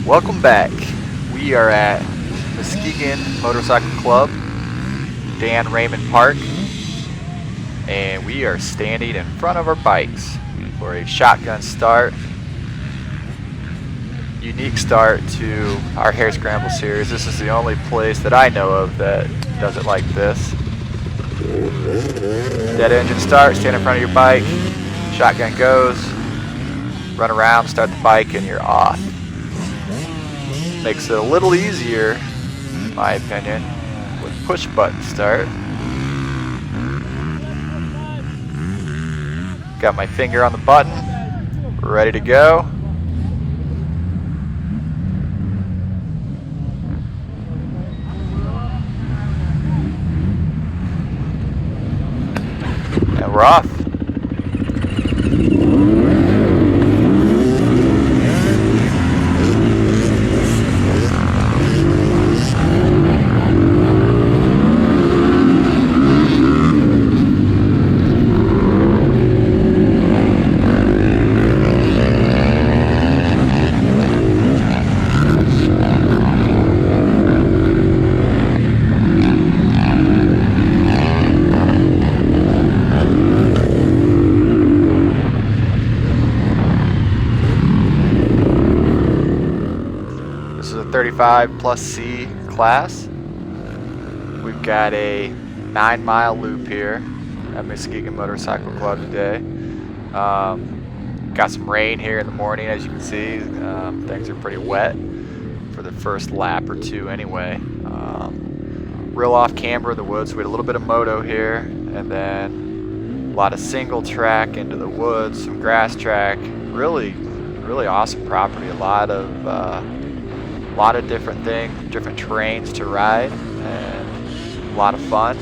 Welcome back. We are at Muskegon Motorcycle Club, Dan Raymond Park, and we are standing in front of our bikes for a shotgun start. Unique start to our Hare Scramble series. This is the only place that I know of that does it like this. Dead engine start, stand in front of your bike, shotgun goes, run around, start the bike, and you're off. Makes it a little easier, in my opinion, with push button start. Got my finger on the button, ready to go. And we're off. This is a 35 plus C class. We've got a 9-mile loop here at Muskegon Motorcycle Club today. Got some rain here in the morning, as you can see. Things are pretty wet for the first lap or two anyway. Real off camber in the woods. We had a little bit of moto here, and then a lot of single track into the woods, some grass track. Really awesome property. A lot of different things, different terrains to ride, and a lot of fun.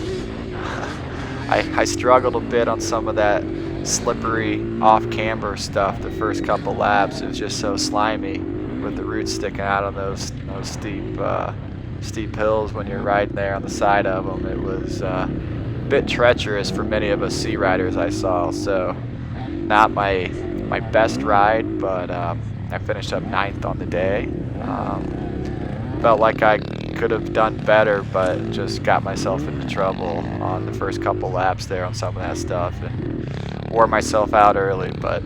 I struggled a bit on some of that slippery off-camber stuff the first couple laps. It was just so slimy with the roots sticking out on those steep hills when you're riding there on the side of them. It was a bit treacherous for many of us sea riders I saw, so not my best ride, but I finished up 9th on the day. Felt like I could have done better, but just got myself into trouble on the first couple laps there on some of that stuff and wore myself out early, but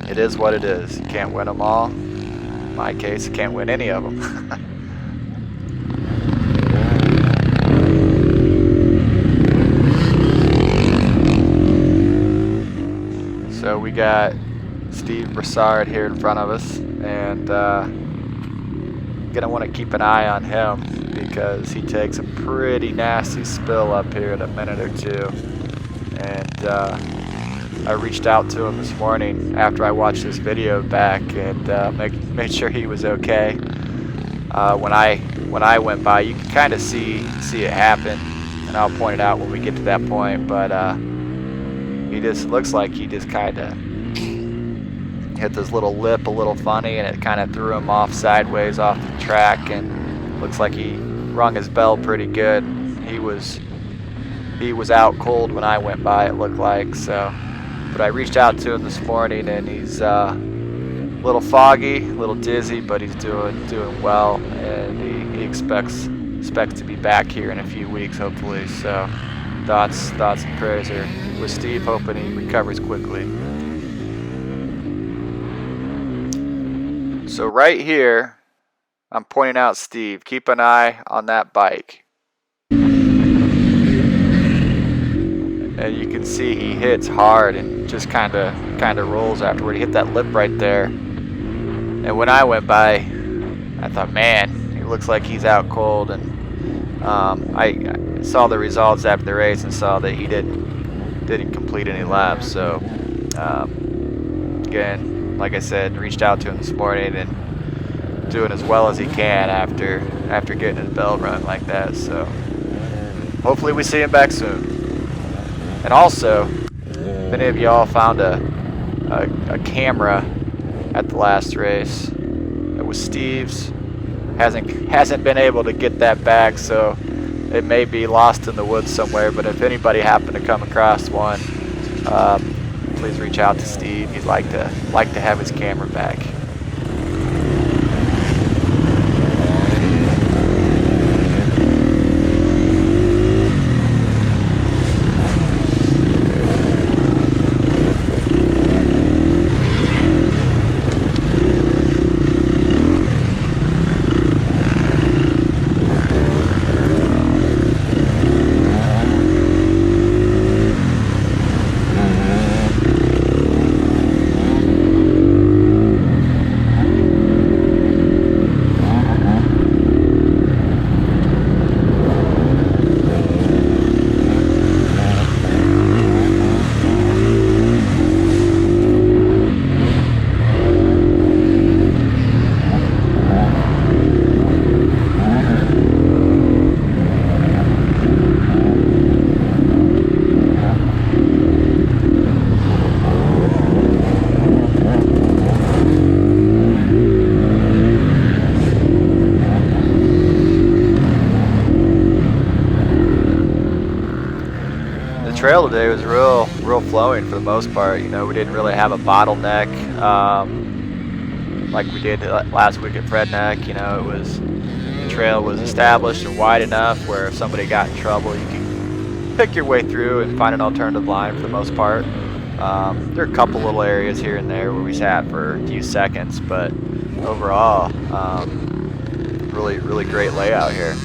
it is what it is. You can't win them all. In my case, you can't win any of them. So we got Steve Broussard here in front of us, and gonna want to keep an eye on him because he takes a pretty nasty spill up here in a minute or two. And I reached out to him this morning after I watched this video back and made sure he was okay. When I went by, you can kind of see it happen, and I'll point it out when we get to that point. But he just looks like he just kind of hit this little lip a little funny, and it kind of threw him off sideways off the track, and looks like he rung his bell pretty good. He was out cold when I went by, it looked like. So, but I reached out to him this morning, and he's a little foggy, a little dizzy, but he's doing well, and he expects to be back here in a few weeks, hopefully. So thoughts and prayers are with Steve, hoping he recovers quickly. So right here, I'm pointing out Steve. Keep an eye on that bike. And you can see he hits hard and just kind of rolls afterward. He hit that lip right there. And when I went by, I thought, man, he looks like he's out cold. And I saw the results after the race and saw that he didn't complete any laps. So again, like I said, reached out to him this morning and doing as well as he can after getting his bell rung like that. So hopefully we see him back soon. And also, if any of y'all found a camera at the last race, it was Steve's. Hasn't been able to get that back, so it may be lost in the woods somewhere. But if anybody happened to come across one, please reach out to Steve. He'd like to have his camera back. trail today was real flowing for the most part. You know, we didn't really have a bottleneck like we did last week at Fred Neck. You know, the trail was established and wide enough where if somebody got in trouble, you can pick your way through and find an alternative line for the most part. There are a couple little areas here and there where we sat for a few seconds, but overall, really great layout here.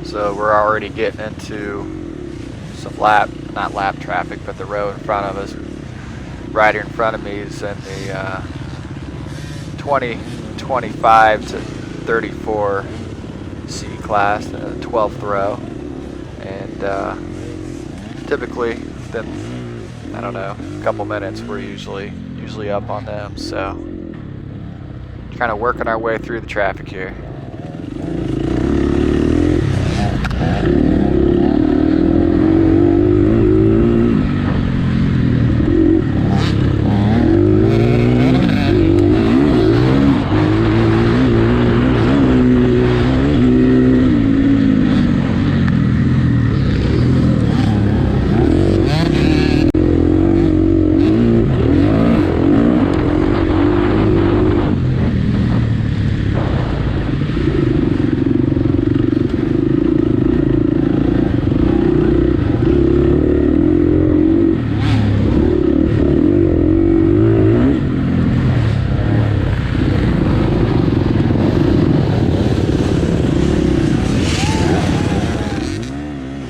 So we're already getting into some not lap traffic, but the row in front of us. Rider in front of me is in the 25 to 34 C class, the 12th row. And typically within, I don't know, a couple minutes, we're usually up on them. So kind of working our way through the traffic here.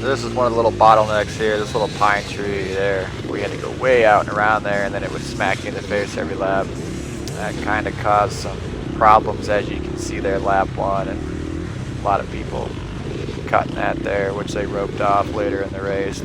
This is one of the little bottlenecks here, this little pine tree there. We had to go way out and around there, and then it would smack you in the face every lap. That kind of caused some problems, as you can see there, lap one, and a lot of people cutting that there, which they roped off later in the race.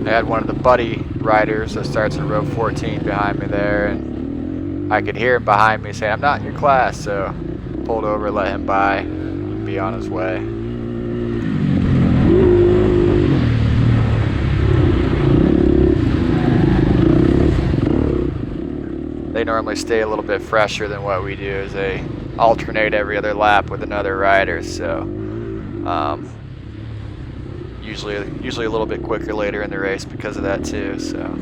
I had one of the buddy riders that starts in row 14 behind me there, and I could hear him behind me saying, "I'm not in your class," so pulled over, let him by, and be on his way. They they normally stay a little bit fresher than what we do, as they alternate every other lap with another rider. So usually a little bit quicker later in the race because of that too. So.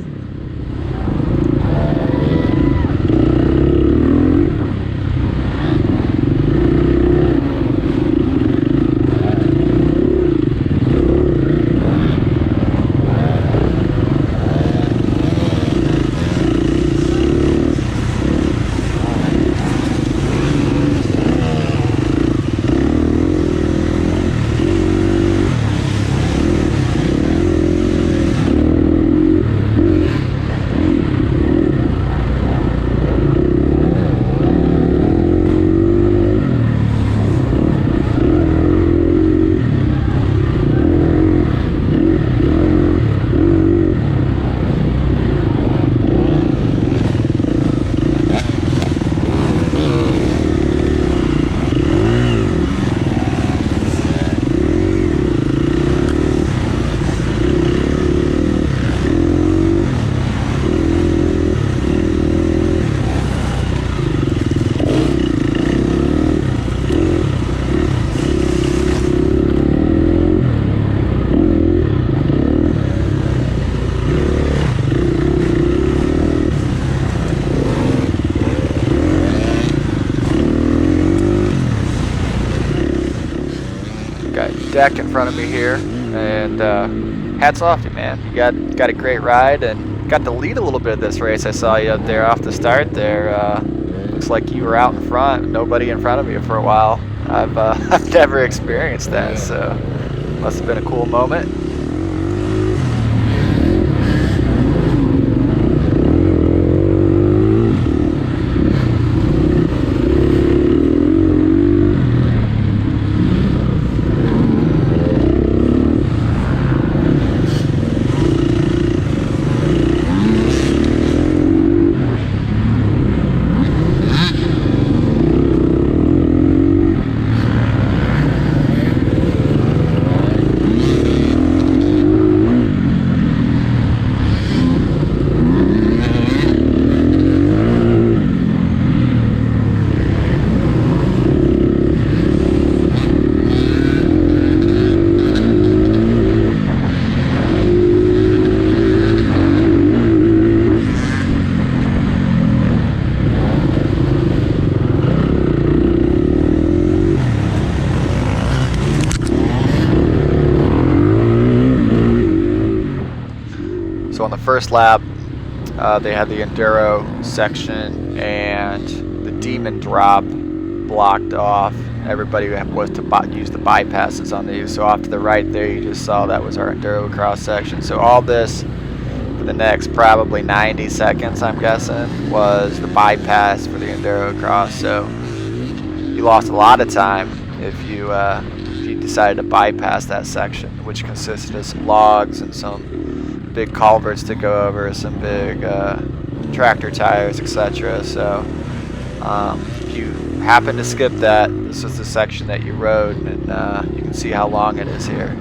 Deck in front of me here, and hats off to you, man. You got a great ride and got to lead a little bit of this race. I saw you up there off the start there. Looks like you were out in front, nobody in front of you for a while. I've never experienced that, so must have been a cool moment. So on the first lap, they had the Enduro section and the Demon drop blocked off. Everybody was to use the bypasses on these. So off to the right there, you just saw that was our Enduro cross section. So all this for the next probably 90 seconds, I'm guessing, was the bypass for the Enduro cross. So you lost a lot of time if you decided to bypass that section, which consisted of some logs and some big culverts to go over, some big tractor tires, etc. So if you happen to skip that, this is the section that you rode, and you can see how long it is here.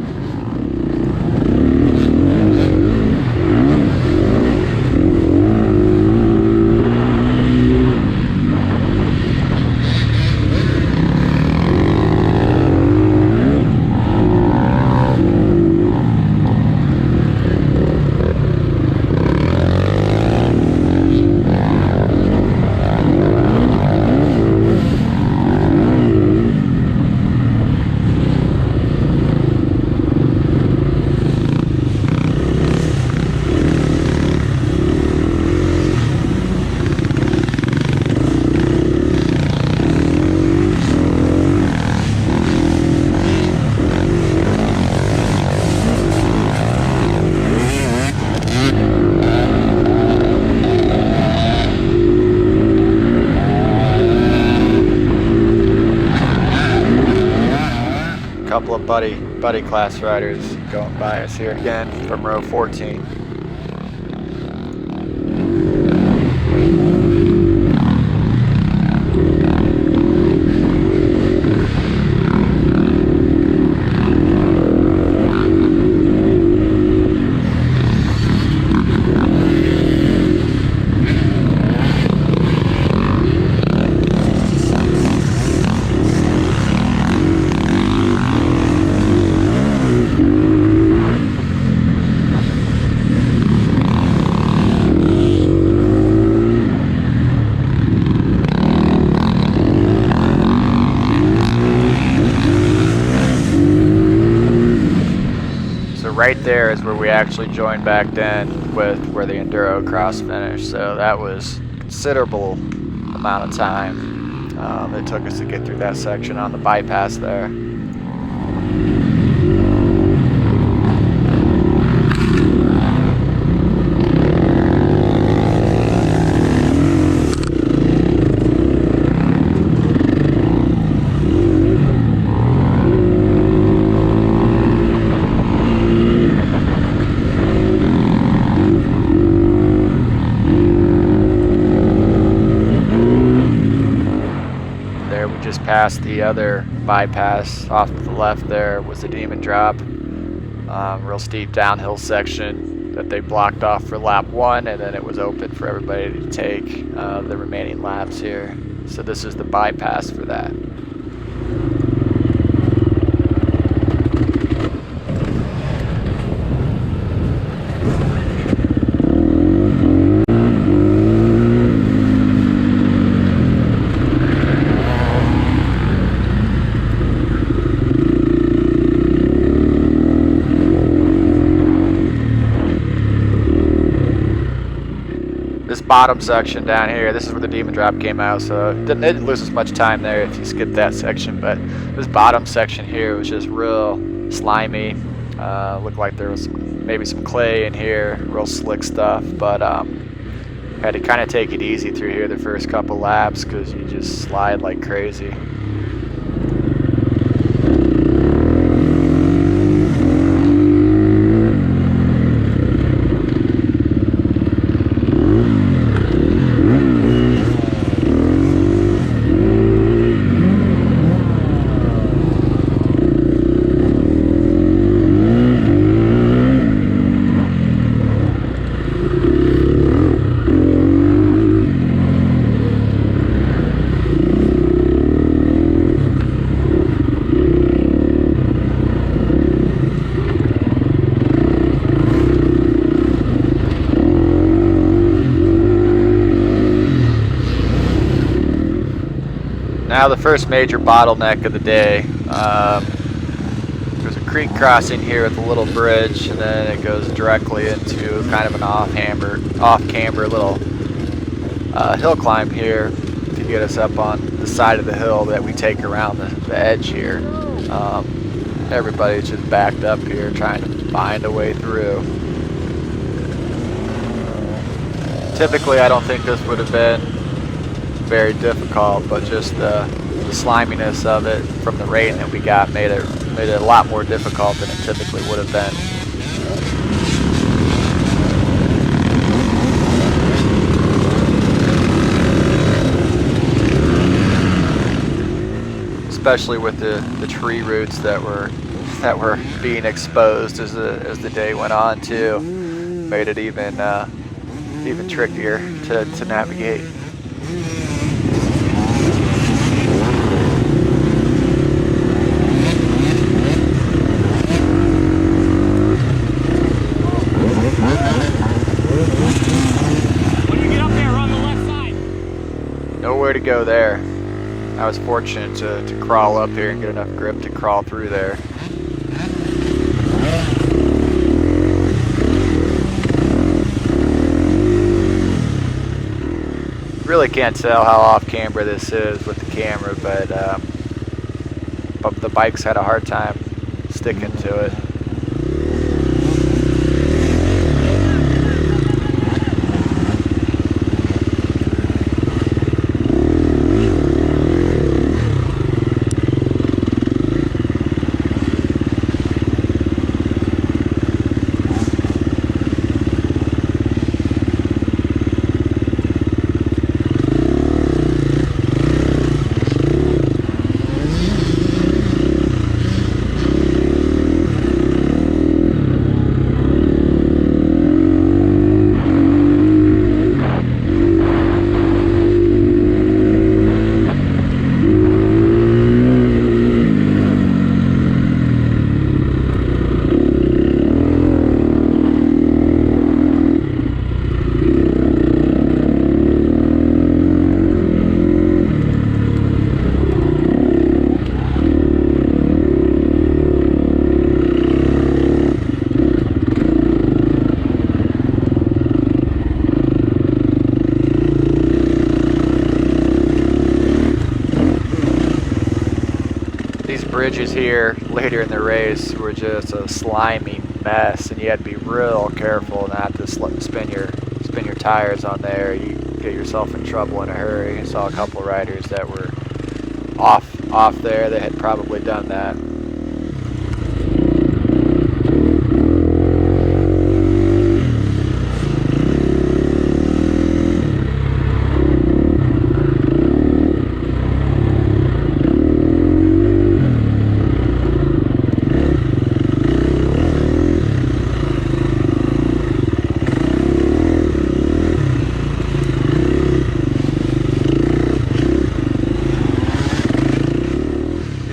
Couple of buddy class riders going by us here again from row 14. right there is where we actually joined back in with where the Enduro cross finished. So that was considerable amount of time it took us to get through that section on the bypass there. Past the other bypass off to the left there was the Demon Drop, real steep downhill section that they blocked off for lap 1, and then it was open for everybody to take the remaining laps here. So this is the bypass for that. This bottom section down here, this is where the Demon Drop came out, so it didn't lose as much time there if you skip that section, but this bottom section here was just real slimy. Looked like there was maybe some clay in here, real slick stuff, but had to kind of take it easy through here the first couple laps because you just slide like crazy. Now the first major bottleneck of the day. There's a creek crossing here with a little bridge, and then it goes directly into kind of an off-camber little hill climb here to get us up on the side of the hill that we take around the edge here. Everybody's just backed up here trying to find a way through. Typically, I don't think this would have been very difficult, but just the sliminess of it from the rain that we got made it a lot more difficult than it typically would have been. Especially with the tree roots that were being exposed as the day went on too, made it even trickier to navigate. Nowhere to go there. I was fortunate to crawl up here and get enough grip to crawl through there. Really can't tell how off camber this is with the camera, but the bikes had a hard time sticking to it. ridges here later in the race were just a slimy mess, and you had to be real careful not to spin your tires on there. You get yourself in trouble in a hurry. I saw a couple riders that were off there that had probably done that.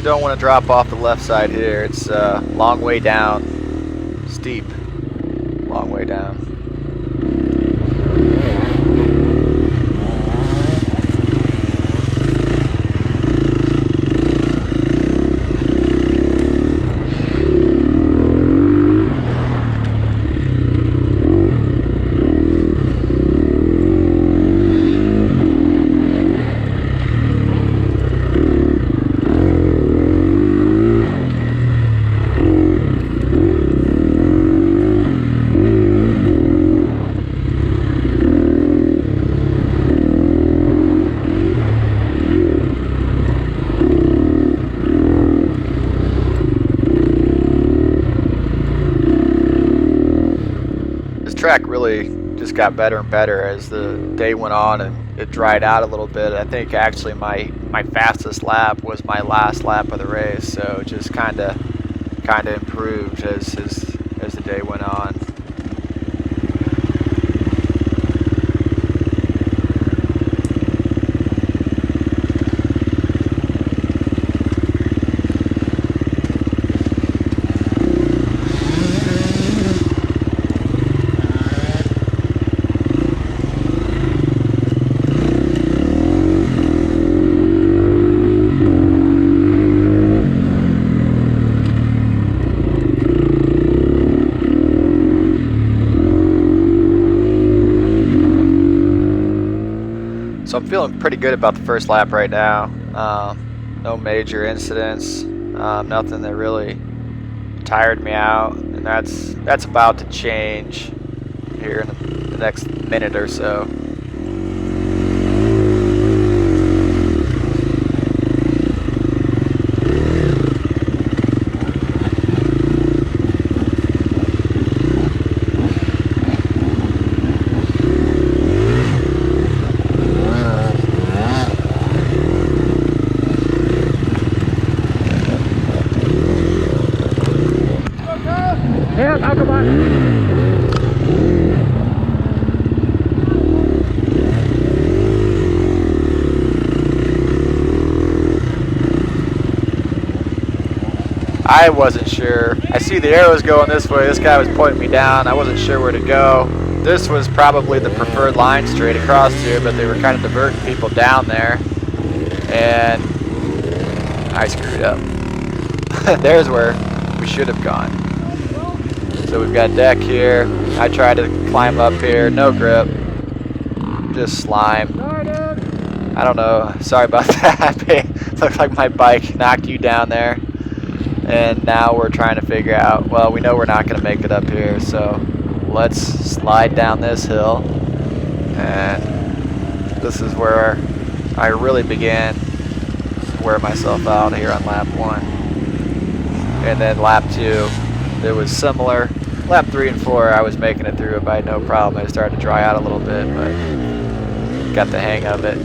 Don't want to drop off the left side here. It's a long way down, steep, long way down. Track really just got better and better as the day went on and it dried out a little bit. I think actually my fastest lap was my last lap of the race, so it just kind of improved as the day went on. So I'm feeling pretty good about the first lap right now. No major incidents, nothing that really tired me out, and that's about to change here in the next minute or so. Yeah, come on. I wasn't sure. I see the arrows going this way. This guy was pointing me down. I wasn't sure where to go. This was probably the preferred line straight across here, but they were kind of diverting people down there. And I screwed up. There's where we should have gone. So we've got deck here. I tried to climb up here, no grip, just slime. I don't know, sorry about that. Looks like my bike knocked you down there. And now we're trying to figure out, well, we know we're not gonna make it up here, so let's slide down this hill. And this is where I really began to wear myself out here on lap 1. And then lap 2, it was similar. Lap 3 and 4, I was making it through it by no problem. I started to dry out a little bit, but got the hang of it.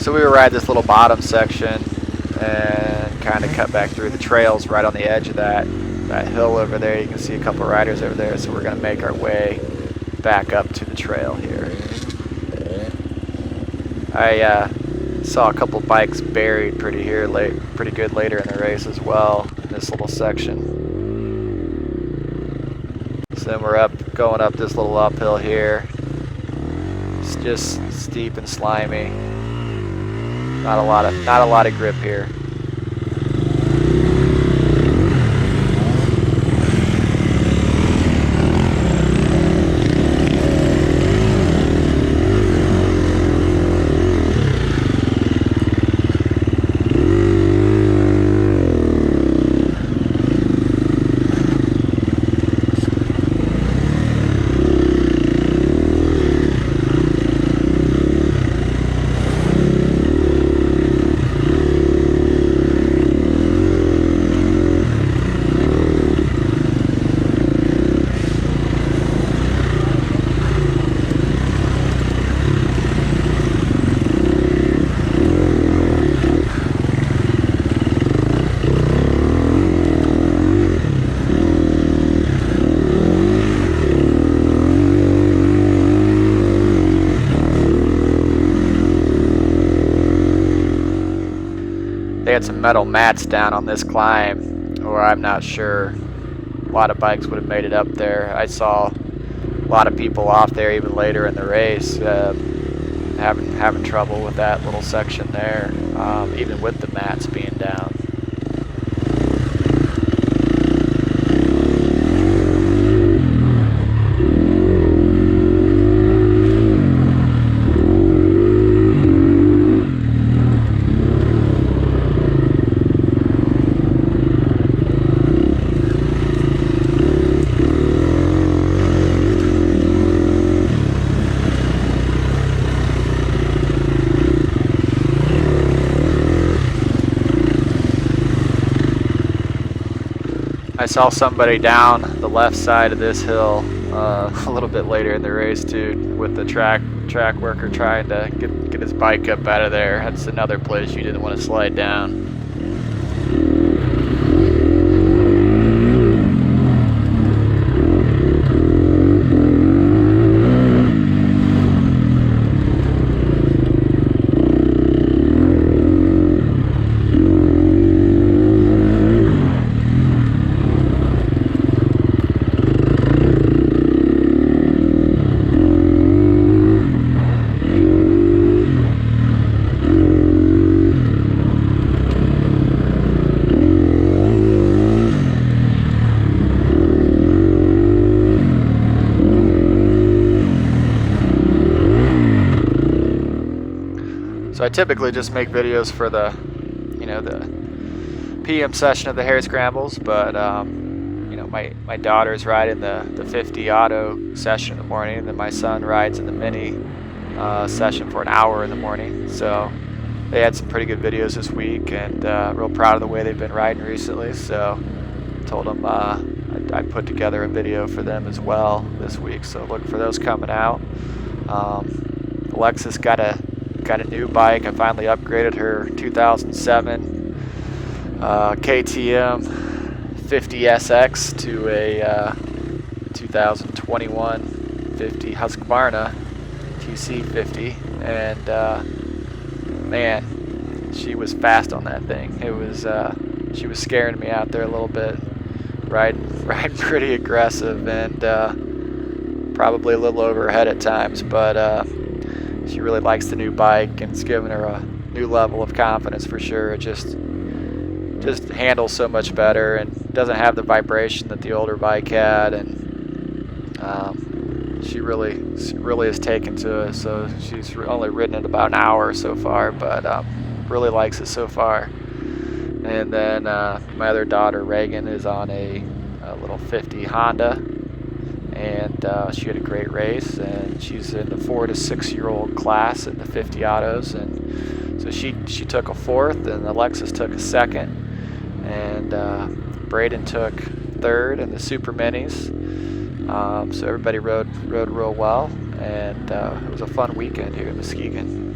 So we would ride this little bottom section and kind of cut back through the trails right on the edge of that hill over there. You can see a couple riders over there, so we're going to make our way back up to the trail here. I saw a couple bikes buried pretty good later in the race as well in this little section. So then we're going up this little uphill here. It's just steep and slimy. Not a lot of grip here. they had some metal mats down on this climb, or I'm not sure. A lot of bikes would have made it up there. I saw a lot of people off there even later in the race having trouble with that little section there, even with the mats being down. I saw somebody down the left side of this hill a little bit later in the race too, with the track worker trying to get his bike up out of there. That's another place you didn't want to slide down. So I typically just make videos for the, the PM session of the Hare Scrambles, but my daughter's riding the 50 auto session in the morning, and then my son rides in the mini session for an hour in the morning. So they had some pretty good videos this week, and real proud of the way they've been riding recently. So I told them I'd put together a video for them as well this week. So look for those coming out. Alexis got a new bike. I finally upgraded her 2007 KTM 50SX to a 2021 50 Husqvarna TC50, and man, she was fast on that thing. It was she was scaring me out there a little bit, riding pretty aggressive, and probably a little over her head at times, but she really likes the new bike, and it's given her a new level of confidence for sure. It just handles so much better and doesn't have the vibration that the older bike had, and she really has taken to it. So she's only ridden it about an hour so far, but really likes it so far. And then my other daughter Reagan is on a little 50 Honda, and she had a great race, and she's in the 4 to 6 year old class in the 50 autos, and so she took a fourth, and Alexis took a second, and Braden took third in the super minis. So everybody rode real well, and it was a fun weekend here in Muskegon.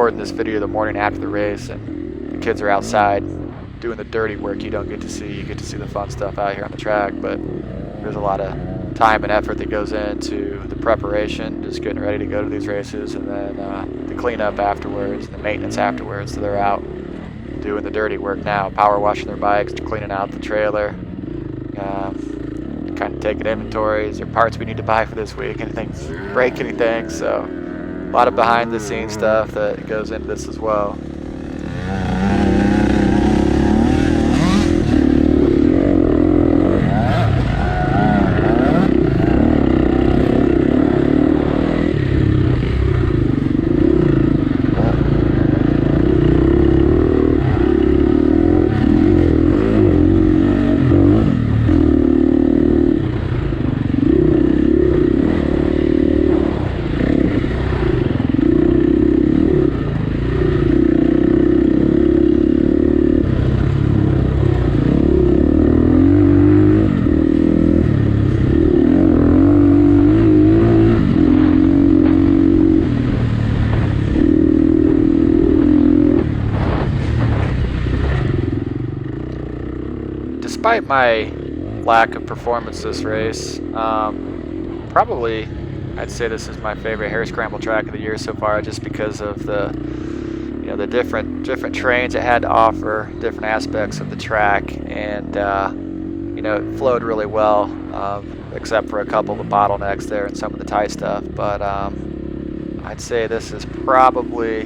recording this video the morning after the race, and the kids are outside doing the dirty work you don't get to see. You get to see the fun stuff out here on the track, but there's a lot of time and effort that goes into the preparation, just getting ready to go to these races, and then the cleanup afterwards, and the maintenance afterwards. So they're out doing the dirty work now, power washing their bikes, cleaning out the trailer, kind of taking inventories or parts we need to buy for this week, anything, break anything. So a lot of behind the scenes stuff that goes into this as well. Despite my lack of performance this race, probably I'd say this is my favorite Hare Scramble track of the year so far, just because of the the different trains it had to offer, different aspects of the track, and it flowed really well, except for a couple of the bottlenecks there and some of the tight stuff. But I'd say this is probably,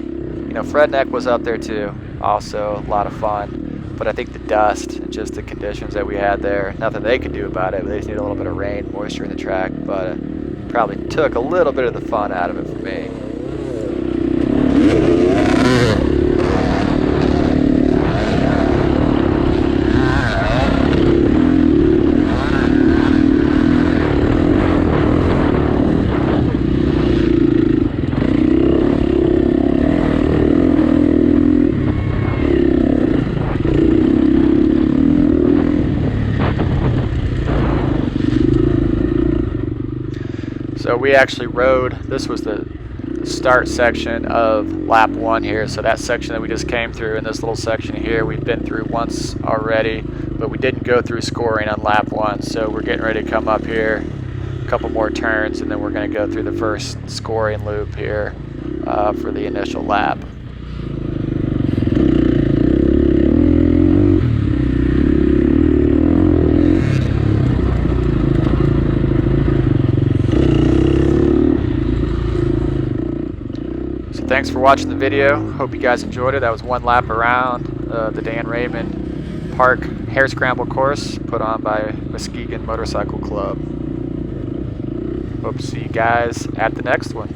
Fred Neck was up there too, also a lot of fun. But I think the dust and just the conditions that we had there, nothing they could do about it. They just need a little bit of rain, moisture in the track, but it probably took a little bit of the fun out of it for me. So we actually rode, this was the start section of lap 1 here. So that section that we just came through, and this little section here we've been through once already, but we didn't go through scoring on lap 1. So we're getting ready to come up here, a couple more turns, and then we're going to go through the first scoring loop here for the initial lap. Thanks for watching the video. Hope you guys enjoyed it. That was one lap around the Dan Raymond Park Hare Scramble course put on by Muskegon Motorcycle Club. Hope to see you guys at the next one.